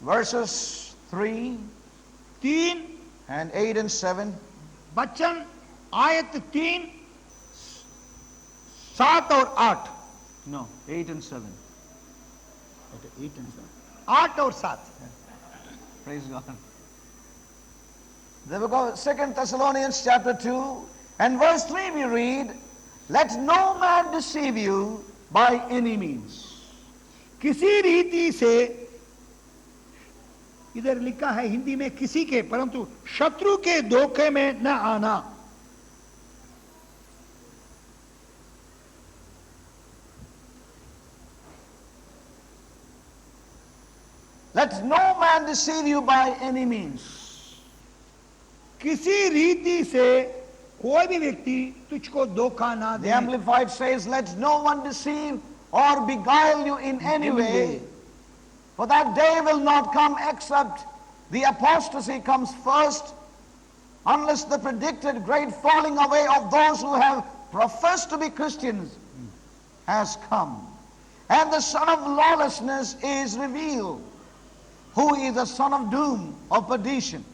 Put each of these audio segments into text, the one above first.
verses 3 and 8 and 7. वचन आयत 3, 7 और 8. No, 8 and 7. 8 और 7. Praise God. There we go. 2 Thessalonians chapter 2 and verse 3 we read, let no man deceive you by any means. किसी रीति से, इधर लिखा है हिंदी में किसी के, परंतु शत्रु के धोखे में न आना. Let no man deceive you by any means. किसी रीति से कोई भी व्यक्ति तुझको धोखा ना The they. Amplified says, let no one deceive or beguile you in any way, for that day will not come except the apostasy comes first, unless the predicted great falling away of those who have professed to be Christians has come, and the son of lawlessness is revealed, who is the son of doom, of perdition.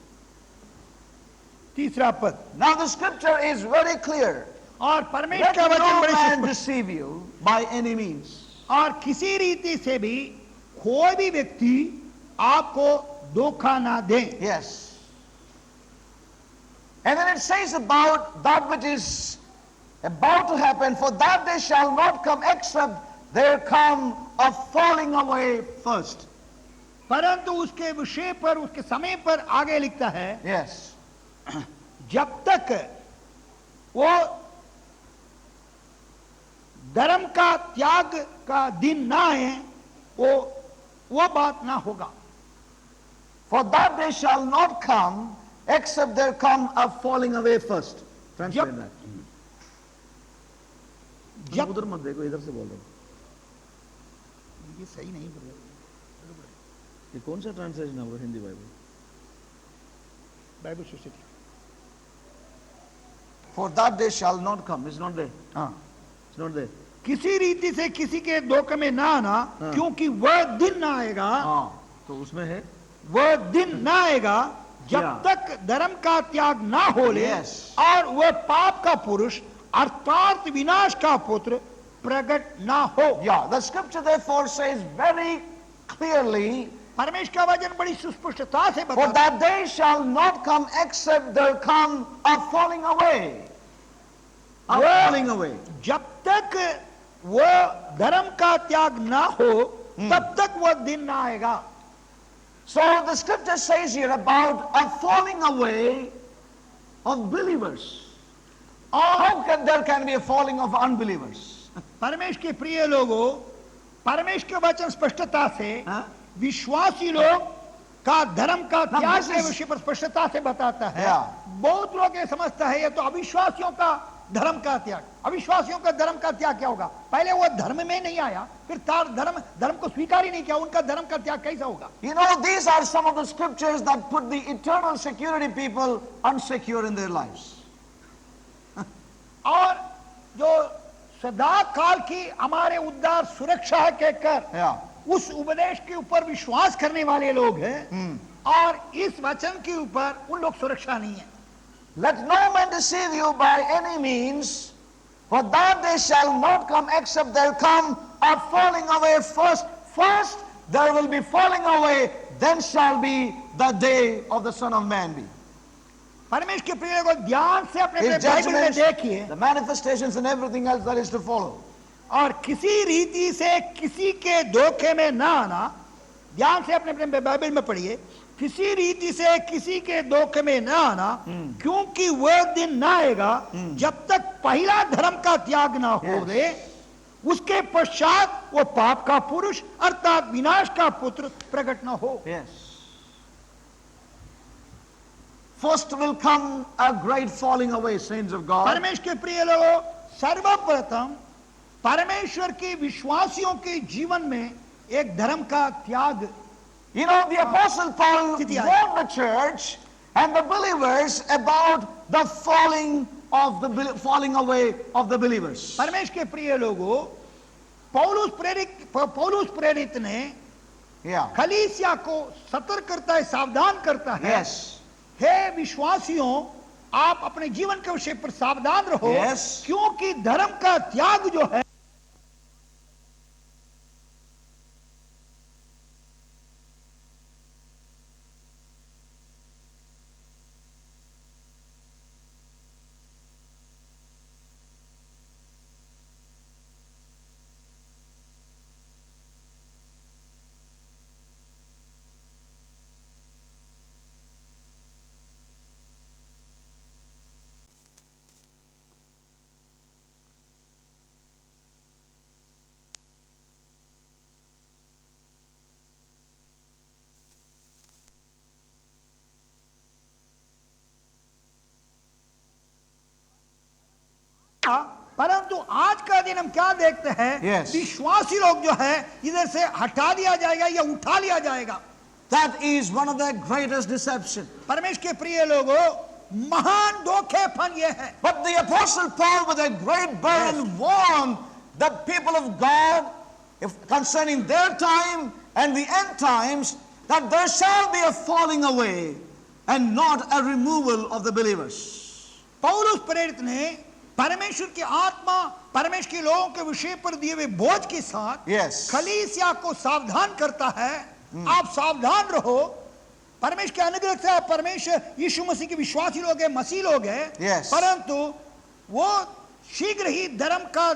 तीसरा पद. Now the scripture is very clear. और परमेश्वर Let का वचन no बड़े man स्पष्ट. deceive you by any means. और किसी रीति से भी कोई भी व्यक्ति आपको धोखा ना दे. Yes. And then it says about that which is about to happen, for that day shall not come except there come a falling away first. परंतु उसके विषय पर, उसके समय पर आगे लिखता है, Yes. जब तक वो धर्म का त्याग का दिन ना आए, वो बात ना होगा. For that day shall not come except there come a falling away first. Translate Yep. that. जब उधर मत देखो, इधर से बोल रहा हूं. ये सही नहीं बोल रहा. ये कौन सा ट्रांसलेशन है Hindi Bible? Bible society. For that day shall not come. It's not there. It's not there. किसी रीति से किसी के धोखे में ना आना, क्योंकि वह दिन ना आएगा, तो उसमें है, वह दिन ना आएगा जब Yeah. तक धर्म का त्याग ना हो ले, Yes. और वह पाप का पुरुष अर्थात विनाश का पुत्र प्रकट ना हो. Yeah, the scripture therefore says very clearly, परमेश्वर का वचन बड़ी सुस्पष्टता से for बताता है, that day shall not come except there come a falling away. A Well- falling away. जब तक वह धर्म का त्याग ना हो, तब तक वह दिन ना आएगा. So the scripture says here about a falling away of believers. How can there can be a falling of unbelievers? परमेश्वर के प्रिय लोगों, परमेश्वर के वचन स्पष्टता से Huh? विश्वासी लोग का धर्म का Now, त्याग this के is- विषय पर स्पष्टता से बताता है. Yeah. बहुत लोग ये समझता है ये तो अविश्वासियों का धर्म का त्याग. अविश्वासियों का धर्म का त्याग क्या होगा? पहले वो धर्म में नहीं आया, फिर धर्म को स्वीकार ही नहीं किया, उनका धर्म का त्याग कैसा होगा? You know, these are some of the scriptures that put the eternal security people unsecure in their lives. और जो सदा काल की हमारे उद्धार सुरक्षा के कर Yeah. उस उपदेश के ऊपर विश्वास करने वाले लोग हैं, और इस वचन के ऊपर उन लोग सुरक्षा नहीं है. Let no man deceive you by any means, for that day shall not come except there come a falling away first. First there will be falling away, then shall be the day of the Son of Man be. परमेश्वर के प्रिय को ध्यान से अपने His Bible में judgments, देखिए, the manifestations and everything else that is to follow. और किसी रीति से किसी के धोखे में ना आना. ध्यान से अपने बाइबल में पढ़िए, किसी रीति से किसी के धोखे में ना आना, क्योंकि वह दिन ना आएगा जब तक पहला धर्म का त्याग ना हो ले, उसके पश्चात वो पाप का पुरुष अर्थात विनाश का पुत्र प्रकट ना हो. Yes. First will come a great falling away, saints of God. परमेश्वर के प्रिय लोगों, सर्वप्रथम परमेश्वर के विश्वासियों के जीवन में एक धर्म का त्याग. You know, the Apostle Paul City warned the church and the believers about the falling away of the believers. परमेश्वर के प्रिय लोगों, पौलुस प्रेरित ने Yeah. कलीसिया को सतर्क करता है, सावधान करता है। Yes. हे विश्वासियों, आप अपने जीवन के विषय पर सावधान रहो, Yes. क्योंकि धर्म का त्याग जो है परंतु आज का दिन हम क्या देखते हैं? Yes. विश्वासी लोग जो है इधर से हटा दिया जाएगा या उठा लिया जाएगा। That is one of the greatest deception. परमेश्वर के प्रिय लोगों, महान धोखेपन ये है। But the Apostle Paul with a great burden warned the people of God concerning their time and the end times that there shall be a falling away and not a removal of the believers. पौलुस प्रेरित ने परमेश्वर की आत्मा परमेश्वर के लोगों के विषय पर दिए हुए बोझ के साथ Yes. कलीसिया को सावधान करता है। आप सावधान रहो, परमेश्वर के अनुग्रह से आप परमेश्वर यीशु मसीह के विश्वासी लोग हैं, मसीह लोग हैं। Yes. परंतु वो शीघ्र ही धर्म का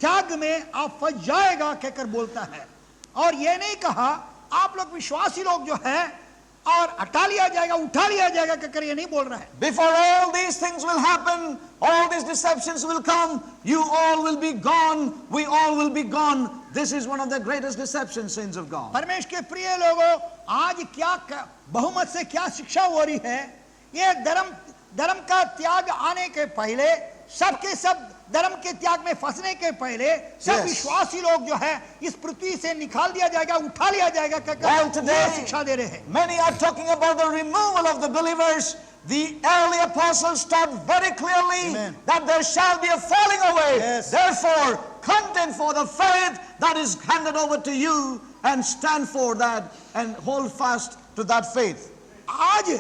त्याग में आप फंस जाएगा कहकर बोलता है। और ये नहीं कहा आप लोग विश्वासी लोग जो है और हटा लिया जाएगा, उठा लिया जाएगा कहकर ये नहीं बोल रहा है। Before all these things will happen, all these deceptions will come, you all will be gone, we all will be gone. This is one of the greatest deceptions, saints of God. परमेश्वर के प्रिय लोगों, आज क्या बहुमत से क्या शिक्षा हो रही है? ये धर्म का त्याग आने के पहले, सबके सब धर्म के त्याग में फंसने के पहले सब Yes. विश्वासी लोग जो है इस पृथ्वी से निकाल दिया जाएगा, उठा लिया जाएगा Well, कहकर today, ये शिक्षा दे रहे हैं। many are talking about the removal of the believers. The early apostles taught very clearly Amen. that there shall be a falling away. Yes. Therefore, contend for the faith that is handed over to you and stand for that and hold fast to that faith. आज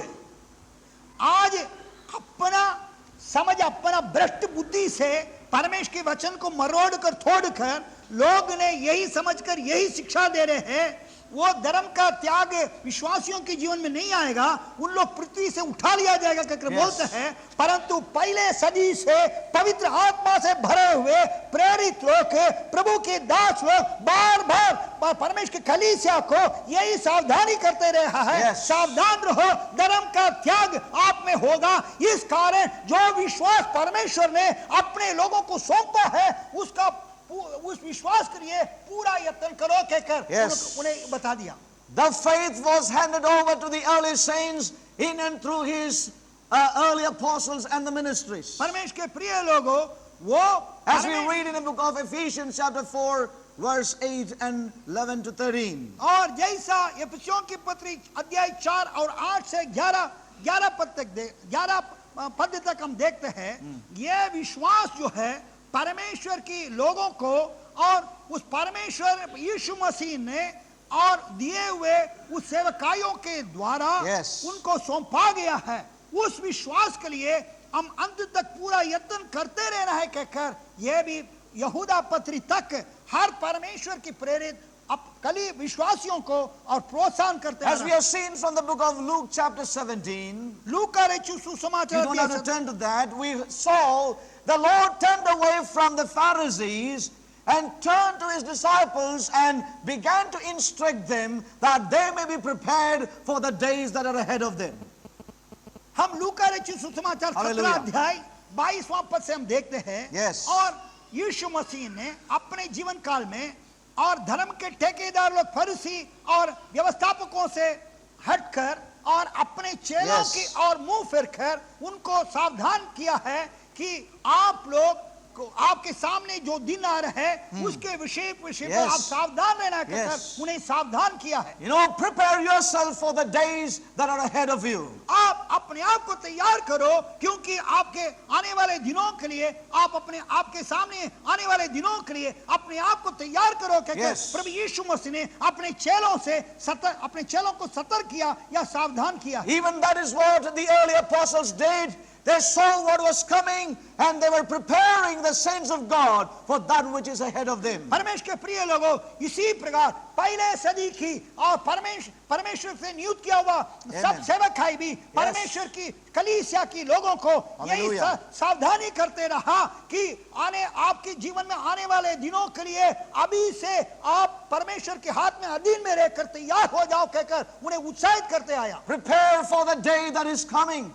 अपना समझ, अपना भ्रष्ट बुद्धि से परमेश्वर के वचन को मरोड़ कर तोड़ कर लोग ने यही समझकर यही शिक्षा दे रहे हैं वो धर्म का त्याग विश्वासियों के जीवन में नहीं आएगा, उन लोग पृथ्वी से उठा लिया जाएगा कहकर बोलते हैं। परंतु पहले सदी से पवित्र आत्मा से भरे हुए प्रेरित लोग, प्रभु के दास लोग बार बार परमेश्वर के कलीसिया को यही सावधानी करते रहा है। सावधान रहो, धर्म का त्याग आप में होगा। इस कारण जो विश्वास परमेश्वर ने अपने लोगों को सौंपा है उस विश्वास के लिए पूरा यत्न करो कहकर उन्हें बता दिया। The faith was handed over to the early saints in and through his early apostles and the ministries. परमेश्वर के प्रिय लोगों, वो as we read in the book of Ephesians chapter 4 verse 8 and 11 to 13. और जैसा इफिसियों की पत्री अध्याय 4 और 8 से 11 पद तक हम देखते हैं, ये विश्वास जो है परमेश्वर की लोगों को और उस परमेश्वर यीशु मसीह ने और दिए हुए उस सेवकायों के द्वारा उनको सौंपा गया है। उस विश्वास के लिए हम अंत तक पूरा यत्न करते रहना है कहकर यह भी यहूदा पत्री तक हर परमेश्वर की प्रेरित कली विश्वासियों को और प्रोत्साहन करते हैं। As we have seen from the book of Luke chapter 17, लूका रचित सुसमाचार, you don't have to turn to that. We saw the Lord turned away from the Pharisees and turned to his disciples and began to instruct them that they may be prepared for the days that are ahead of them. हम लूका रचित सुसमाचार 17 अध्याय 22वां पद से हम देखते हैं। और यीशु मसीह ने अपने जीवन काल में और धर्म के ठेकेदार लोग फरीसी और व्यवस्थापकों से हटकर और अपने चेलों की और मुंह फिरकर उनको सावधान किया है कि आप लोग आपके सामने जो दिन आ रहा है उसके विषय में Yes. आप सावधान रहना कहकर Yes. उन्हें सावधान किया है। You know, prepare yourself for the days that are ahead of you. आप अपने आप को तैयार करो, क्योंकि आपके आने वाले दिनों के लिए आपके सामने आने वाले दिनों के लिए अपने आप को तैयार करो कहकर Yes. प्रभु यीशु मसीह ने अपने चेलों को सतर्क किया या सावधान किया। Even that is what the early apostles did. They saw what was coming and they were preparing the saints of God for that which is ahead of them. परमेश्वर के प्रिय लोगों, इसी प्रकार पहले सदी की और परमेश्वर से नियुक्त किया हुआ सब सेवकाई भी परमेश्वर की कलीसिया की लोगों को यही Hallelujah. सावधानी करते रहा कि आपके जीवन में आने वाले दिनों के लिए अभी से आप परमेश्वर के हाथ में अधीन में रहकर तैयार हो जाओ कहकर उन्हें उत्साहित करते आया। Prepare for the day that is coming.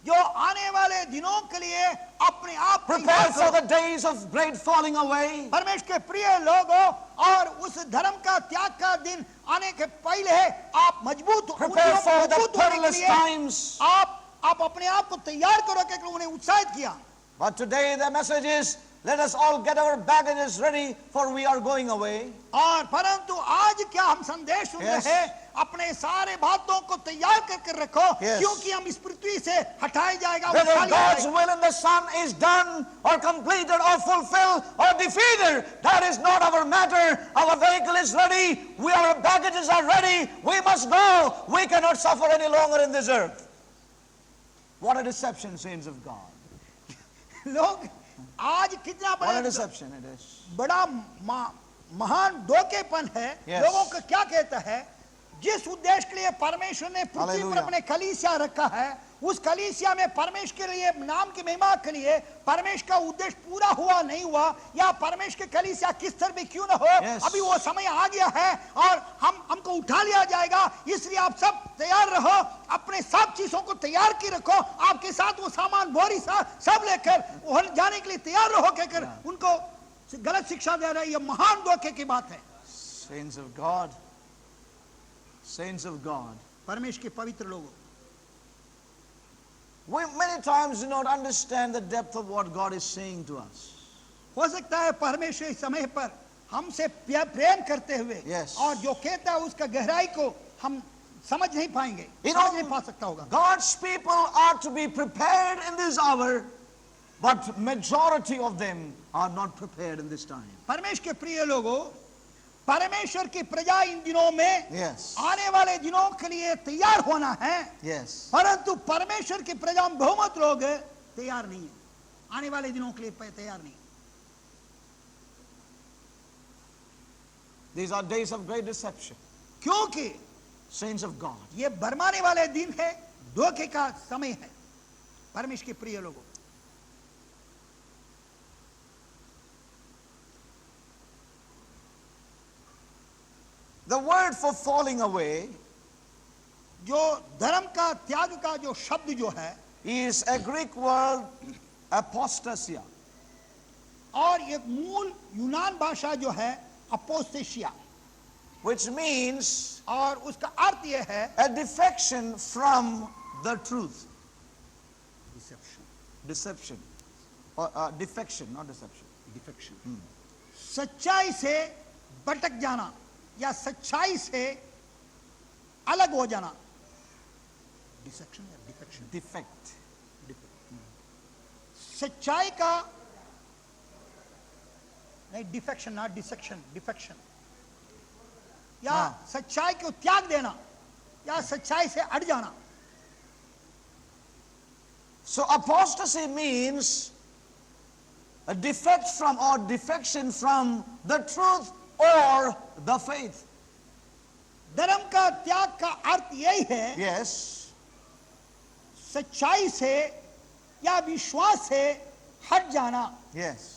जो आने वाले दिनों के लिए अपने आप Prepare for the days of great falling away. परमेश्वर के प्रिय लोगों, और उस धर्म का त्याग का दिन आने के पहले आप मजबूत Prepare for the मजबूत होने के perilous लिए times. आप अपने आप को तैयार करो कि उन्हें उत्साहित किया। But today the message is, let us all get our baggages ready, for we are going away. और परंतु आज क्या हम संदेश सुन Yes. रहे हैं, अपने सारे बातों को तैयार करके रखो, Yes. क्योंकि हम इस पृथ्वी से हटाए जाएगा, Whether उठा लिया God's जाएगा। will in the Son is done or completed or fulfilled or defeated, that is not our matter. Our vehicle is ready. Our baggages are ready. We must go. We cannot suffer any longer in this earth. What a deception, saints of God. लोग आज कितना What a बड़ा deception it is. महान धोखेपन है। Yes. लोगों को क्या कहता है, जिस उद्देश्य के लिए परमेश्वर ने पृथ्वी पर Hallelujah. अपने कलीसिया रखा है, उस कलीसिया में परमेश्वर के लिए नाम की महिमा के लिए परमेश्वर का उद्देश्य पूरा हुआ नहीं हुआ, या परमेश्वर के कलीसिया किस तरह भी क्यों न हो, Yes. अभी वो समय आ गया है और हमको उठा लिया जाएगा। इसलिए आप सब तैयार रहो, अपने सब चीजों को तैयार की रखो, आपके साथ वो सामान बोरी सब लेकर वहां जाने के लिए तैयार रहो कहकर उनको गलत शिक्षा दे रहे। ये महान धोखे की बात है। Saints of God. Saints of God. परमेश्वर के पवित्र लोगों, We many times do not understand the depth of what God is saying to us. हो सकता है परमेश्वर इस समय पर हमसे प्रेम करते हुए Yes. और जो कहता है उसका गहराई को हम समझ नहीं पाएंगे, You समझ know, नहीं पा सकता होगा। God's people are to be prepared in this hour, but majority of them are not prepared in this time. परमेश्वर के प्रिय लोगों, परमेश्वर की प्रजा इन दिनों में Yes. आने वाले दिनों के लिए तैयार होना है, Yes. परंतु परमेश्वर की प्रजा में बहुमत लोग तैयार नहीं है, आने वाले दिनों के लिए तैयार नहीं। These are days of great deception. क्योंकि Saints of God. ये भरमाने वाले दिन है, धोखे का समय है। परमेश्वर के प्रिय लोगों, The word for falling away जो धर्म का त्याग का जो शब्द जो है, is a Greek word apostasia. और एक मूल यूनान भाषा जो है अपोस्टेशिया, Which means और उसका अर्थ यह है a defection from the truth. Deception. Or defection, not deception. Defection. सच्चाई से भटक जाना या सच्चाई से अलग हो जाना। डिसेप्शन या डिफेक्शन? Defect. सच्चाई का नहीं, डिफेक्शन ना, डिसेक्शन, डिफेक्शन, या सच्चाई को त्याग देना या सच्चाई से अड़ जाना। So apostasy means a defect from or defection from the truth or the faith. धर्म का त्याग का अर्थ यही है, Yes. सच्चाई से या विश्वास से हट जाना। Yes.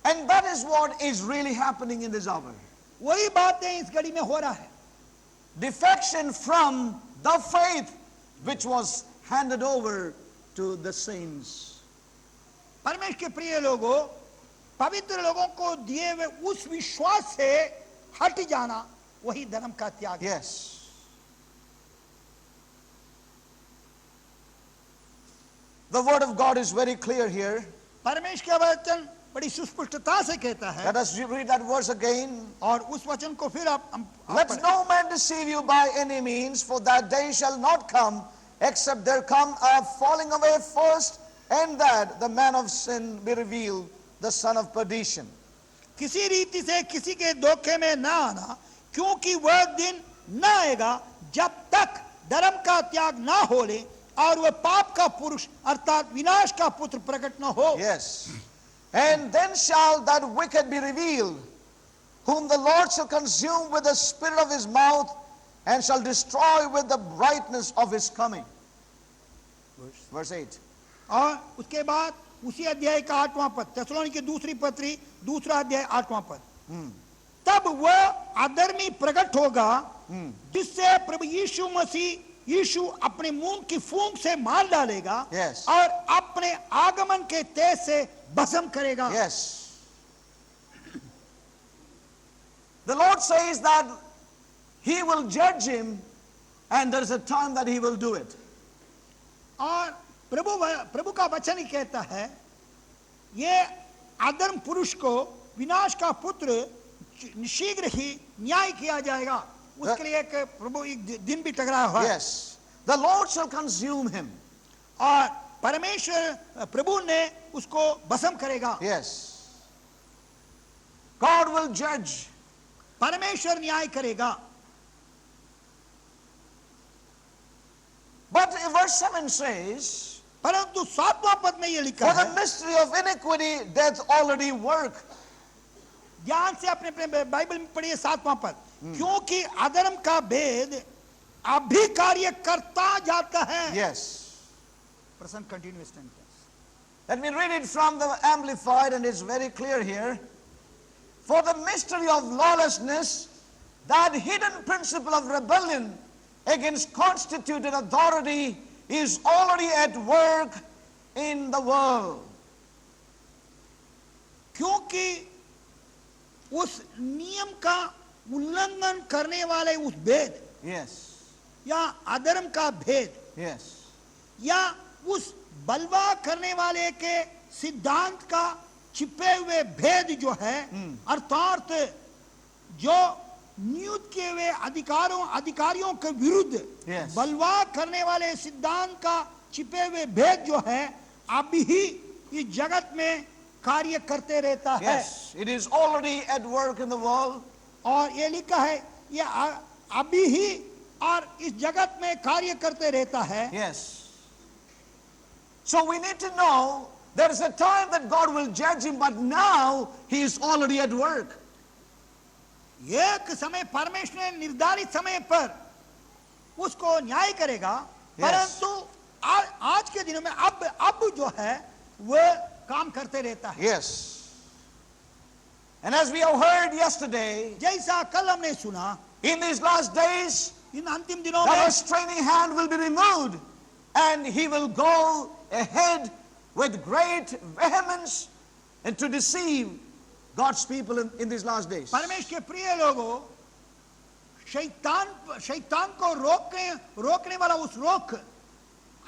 And that is what is really happening in this hour. वही बातें इस घड़ी में हो रहा है। Defection from the faith which was handed over to the saints. परमेश्वर के प्रिय लोगों, पवित्र लोगों को दिए हुए उस विश्वास से हट जाना, वही धर्म का त्याग है। Yes. The word of God is very clear here. परमेश्वर का वचन बड़ी सुस्पष्टता से कहता है, Let us read that verse again. और उस वचन को फिर आप Let पढ़ें। no man deceive you by any means, for that day shall not come, except there come a falling away first, and that the man of sin be revealed, the son of perdition. किसी रीति से किसी के धोखे में ना आना, क्योंकि वह दिन न आएगा जब तक धर्म का त्याग ना हो ले और वह पाप का पुरुष अर्थात विनाश का पुत्र प्रकट न हो। Yes. And then shall that wicked be revealed, whom the Lord shall consume with the spirit of his mouth, and shall destroy with the brightness of his coming. Verse 8. और उसके बाद उसी अध्याय का 8वां पद, थिस्सलुनीके की दूसरी पत्री दूसरा अध्याय 8वां पद, तब वह अधर्मी प्रकट होगा जिससे प्रभु यीशु मसीह यीशु अपने मुंह की फूंक से मार डालेगा, Yes. और अपने आगमन के तेज से भस्म करेगा। Yes. The Lord says that he will judge him, and there is a time that he will do it. और प्रभु का वचन ही कहता है, ये अधर्म पुरुष को विनाश का पुत्र शीघ्र ही न्याय किया जाएगा। उसके लिए एक प्रभु एक दिन भी टकराया हुआ है। Yes. The Lord shall consume him. और परमेश्वर प्रभु ने उसको भस्म करेगा। Yes. God will judge. परमेश्वर न्याय करेगा। But verse 7 says, परंतु 7वां पद में ये लिखा for है, the mystery of iniquity doth already work. ध्यान से अपने अपने बाइबल में पढ़िए 7वां पद, क्योंकि अधर्म का भेद अभी कार्य करता जाता है। Yes. Present continuous tense. Let me read it from the Amplified, and it's very clear here. For the mystery of lawlessness, that hidden principle of rebellion against constituted authority, is already at work in the world. क्योंकि उस नियम का उल्लंघन करने वाले उस भेद Yes. या अधर्म का भेद Yes. या उस बलवा करने वाले के सिद्धांत का छिपे हुए भेद जो है, अर्थात जो नियुक्त किए हुए अधिकारियों के विरुद्ध Yes. बलवा करने वाले सिद्धांत का छिपे हुए भेद जो है, अभी ही इस जगत में कार्य करते रहता है। Yes. It is already at work in the world. और ये लिखा है, ये अभी ही और इस जगत में कार्य करते रहता है। Yes. So we need to know there is a time that God will judge him, but now he is already at work. एक समय परमेश्वर ने निर्धारित समय पर उसको न्याय करेगा, परंतु आज के दिनों में अब जो है वह काम करते रहता है। Yes. And as we have heard yesterday, जैसा कल हमने सुना, in these last days, इन अंतिम दिनों the में restraining hand will be removed, and he will go ahead with great vehemence and to deceive God's people in these last days. परमेश्वर के प्रिय लोगों, शैतान को रोकने वाला उस रोक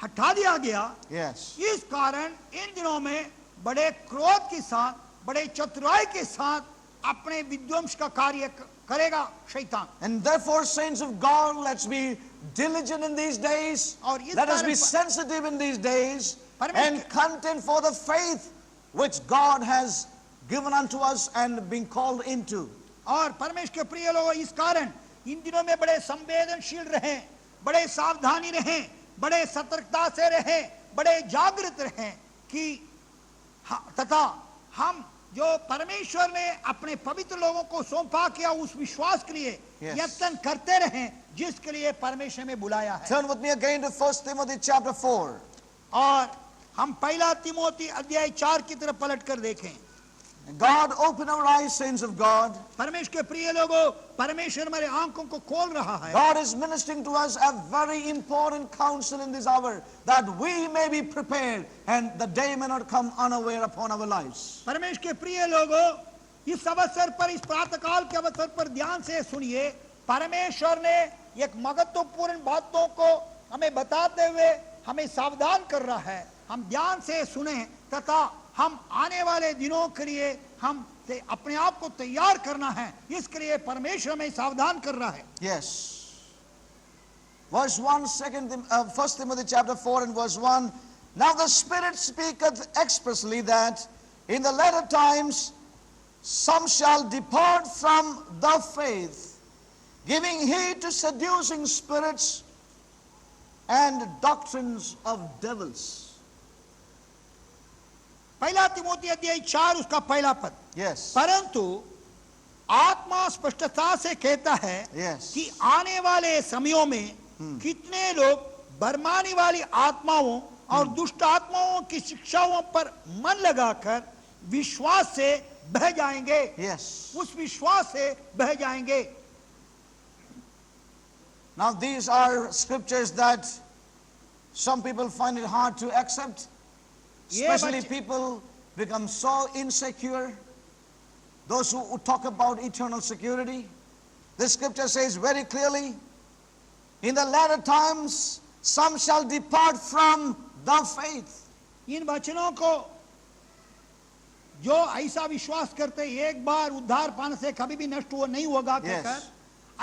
हटा दिया गया। Yes. इस कारण इन दिनों में बड़े क्रोध के साथ, बड़े चतुराई के साथ अपने विध्वंस का कार्य करेगा शैतान। And therefore, saints of God, let's be diligent in these days. और इस Let us कारण be sensitive in these days परमेश्वर- and contend for the faith which God has given unto us and been called into. और परमेश्वर के प्रिय लोग, इस कारण इन दिनों में बड़े संवेदनशील रहें, बड़े सावधानी रहें, बड़े सतर्कता से रहें, बड़े जागृत रहें कि तथा हम जो परमेश्वर ने अपने पवित्र लोगों को सौंपा किया उस विश्वास के लिए Yes. यत्न करते रहें जिसके लिए परमेश्वर ने बुलाया है। Turn with me again to 1 Timothy chapter 4. और हम पहला तिमोथी अध्याय 4 की तरफ पलट कर देखें। God, open our eyes, saints of God. परमेश्वर के प्रिय लोगों, परमेश्वर हमारे आंखों को खोल रहा है। God is ministering to us a very important counsel in this hour, that we may be prepared and the day may not come unaware upon our lives. परमेश्वर के प्रिय लोगों, इस अवसर पर, इस प्रातःकाल के अवसर पर ध्यान से सुनिए। परमेश्वर ने एक महत्वपूर्ण बातों को हमें बताते हुए हमें सावधान कर रहा है हम ध्यान से सुने तथा हम आने वाले दिनों के लिए हम अपने आप को तैयार करना है, इसके लिए परमेश्वर हमें सावधान कर रहा है। Yes. Verse 1, 1 Timothy chapter 4 and verse 1. Now the Spirit speaketh expressly that in the latter times some shall depart from the faith, giving heed to seducing spirits and doctrines of devils. पहला तिमोथी अध्याय 4 उसका पहला पद। Yes. परंतु आत्मा स्पष्टता से कहता है Yes. कि आने वाले समयों में कितने लोग बरमाने वाली आत्माओं और दुष्ट आत्माओं की शिक्षाओं पर मन लगाकर विश्वास से बह जाएंगे। Yes. उस विश्वास से बह जाएंगे। Now these are scriptures that some people find it hard to accept. Especially people become so insecure. Those who talk about eternal security. The scripture says very clearly, in the latter times some shall depart from the faith. इन वचनों को जो ऐसा विश्वास करते एक बार उद्धार पाने से कभी भी नष्ट हो नहीं होगा कहकर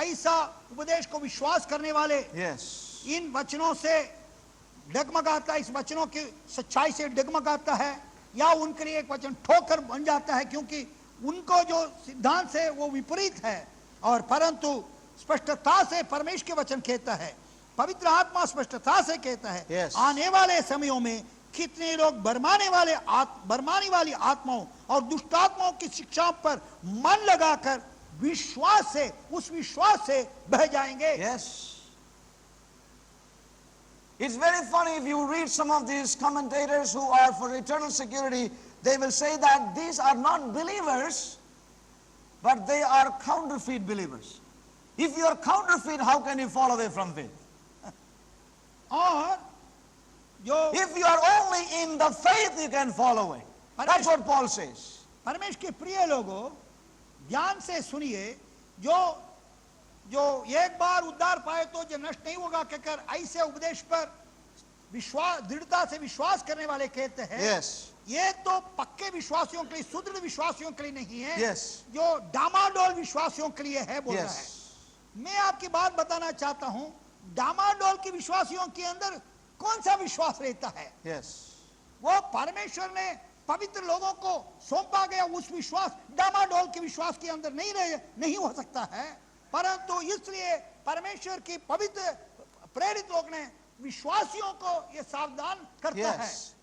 ऐसा उपदेश को विश्वास करने वाले Yes. इन वचनों से डगमगाता, इस वचनों की सच्चाई से डगमगाता है या उनके लिए एक वचन ठोकर बन जाता है, क्योंकि उनको जो सिद्धांत है वो विपरीत है। और परंतु स्पष्टता से परमेश्वर के वचन कहता है, पवित्र आत्मा स्पष्टता से कहता है Yes. आने वाले समयों में कितने लोग बरमाने वाली आत्माओं और दुष्ट आत्माओं की शिक्षा पर मन लगाकर विश्वास से, उस विश्वास से बह जाएंगे। Yes. It's very funny if you read some of these commentators who are for eternal security, they will say that these are not believers, but they are counterfeit believers. If you are counterfeit, how can you fall away from faith? और जो If you are only in the faith, you can fall away. That's what Paul says. परमेश्वर के प्रिय लोगों, ध्यान से सुनिए, जो एक बार उद्धार पाए तो जो नष्ट नहीं होगा कहकर ऐसे उपदेश पर विश्वास, दृढ़ता से विश्वास करने वाले कहते हैं। Yes. ये तो पक्के विश्वासियों के लिए, सुदृढ़ विश्वासियों के लिए नहीं है। Yes. जो डामाडोल विश्वासियों के लिए है बोल रहा है। Yes. मैं आपकी बात बताना चाहता हूं, डामाडोल के विश्वासियों के अंदर कौन सा विश्वास रहता है? Yes. वो परमेश्वर ने पवित्र लोगों को सौंपा गया उस विश्वास डामाडोल के विश्वास के अंदर नहीं हो सकता है। परंतु इसलिए परमेश्वर की पवित्र प्रेरित लोग ने विश्वासियों को ये सावधान करता है। Yes.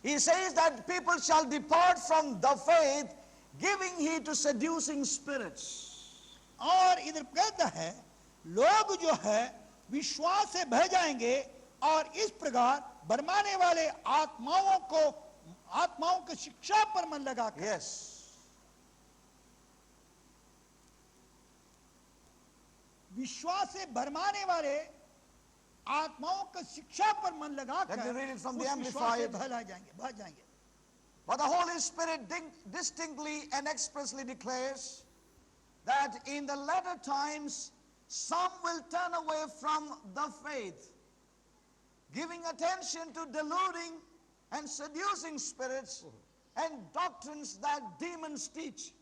He says that people shall depart from the faith, giving heed to seducing spirits. और इधर कहता है लोग जो है विश्वास से बह जाएंगे और इस प्रकार बरमाने वाले आत्माओं की शिक्षा पर मन लगाकर। Yes. विश्वास से भरमाने वाले आत्माओं की शिक्षा पर मन लगाकर Let me read it from the उस विश्वास से Amplified. बह जाएंगे। But the Holy Spirit distinctly and expressly declares that in the latter times some will turn away from the faith, giving attention to deluding and seducing spirits and doctrines that demons teach.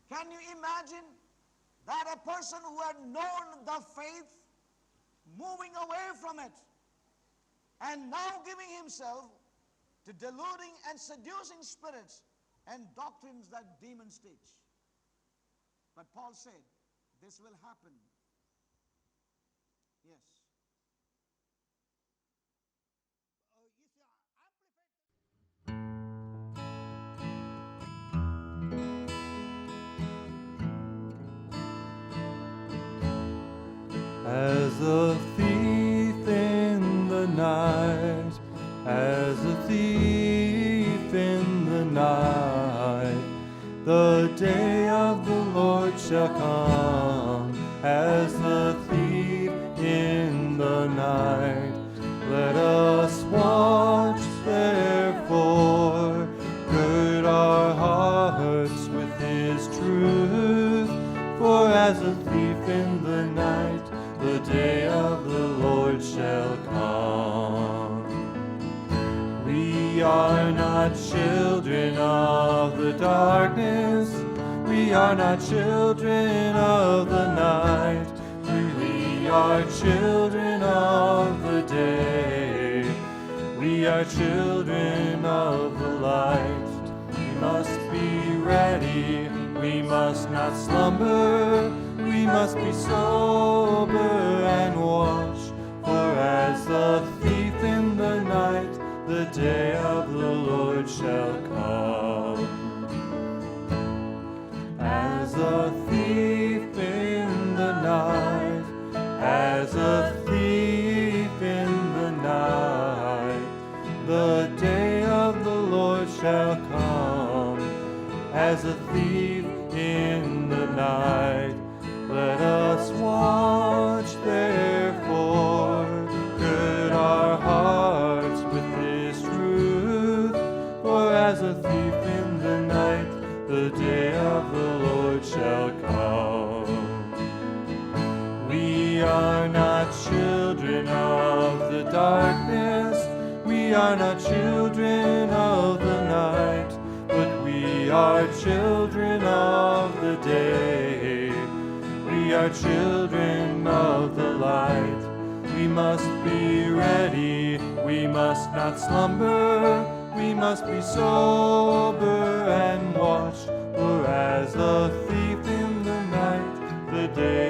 Can you imagine that a person who had known the faith moving away from it and now giving himself to deluding and seducing spirits and doctrines that demons teach? But Paul said, this will happen. Yes. As a thief in the night, as a thief in the night, the day of the Lord shall come, as the thief in the night. Let us watch therefore, gird our hearts with His truth, for as a thief in the night, the day of the Lord shall come. are not children of the darkness. We are not children of the night. We are children of the day. We are children of the light. We must be ready. We must not slumber. We must be sober and watch. For as a thief in the night, the day of the Lord shall come. As a thief in the night, as a thief in the night, the day of the Lord shall come. As a thief in the night, let us watch therefore, gird our hearts with this truth, for as a thief in the night, the day of the Lord shall come. We are not children of the darkness, we are not children of the night, but we are children of the day. We are children of the light. We must be ready, we must not slumber, we must be sober and watch, for as a thief in the night, the day